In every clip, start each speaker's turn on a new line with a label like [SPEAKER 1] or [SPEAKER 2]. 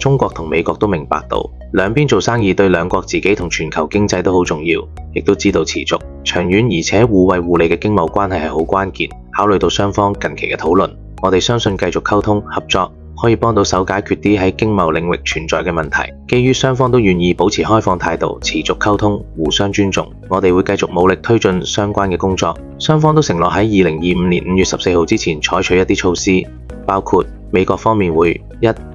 [SPEAKER 1] 中國同美國都明白到兩邊做生意對兩國自己同全球經濟都好重要，亦都知道持續、長遠而且互惠互利嘅經貿關係係好關鍵。考慮到雙方近期嘅討論，我哋相信繼續溝通合作可以幫到手解決啲喺經貿領域存在嘅問題。基於雙方都願意保持開放態度，持續溝通，互相尊重，我哋會繼續努力推進相關嘅工作。雙方都承諾喺2025年5月14號之前採取一啲措施，包括美國方面會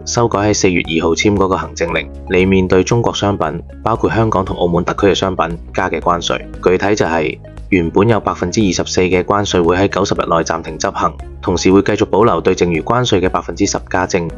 [SPEAKER 1] 修改喺4月2號簽嗰個行政令，嚟面對中國商品，包括香港同澳門特區嘅商品加嘅關稅。具體就係原本有24%嘅關稅會喺90日內暫停執行，同時會繼續保留對剩餘關稅嘅10%加徵。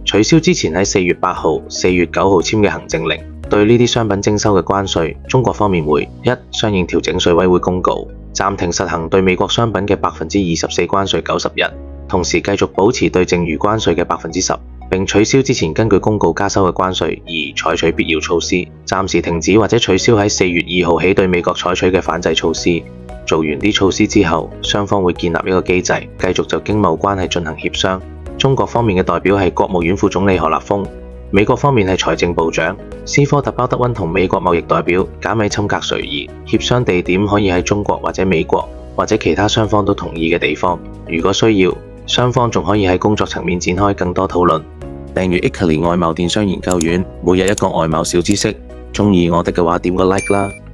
[SPEAKER 1] 取消之前喺4月8號、4月9號簽嘅行政令，對呢啲商品徵收嘅關稅，中國方面會相應調整稅委會公告，暫停實行對美國商品嘅24%關稅90日，同時繼續保持對剩餘關稅嘅10%，並取消之前根據公告加收嘅關稅，採取必要措施，暫時停止或者取消喺4月2號起對美國採取嘅反制措施。做完啲措施之後，雙方會建立一個機制，繼續就經貿關係進行協商。中國方面嘅代表係國務院副總理何立峰，美國方面係財政部長斯科特鮑德溫同美國貿易代表賈米欽格瑞爾。協商地點可以喺中國或者美國或者其他雙方都同意嘅地方。如果需要，雙方仲可以喺工作層面展開更多討論。訂閱 Italy 外貿電商研究院，每日一個外貿小知識。鍾意我哋嘅話點個 like 啦〜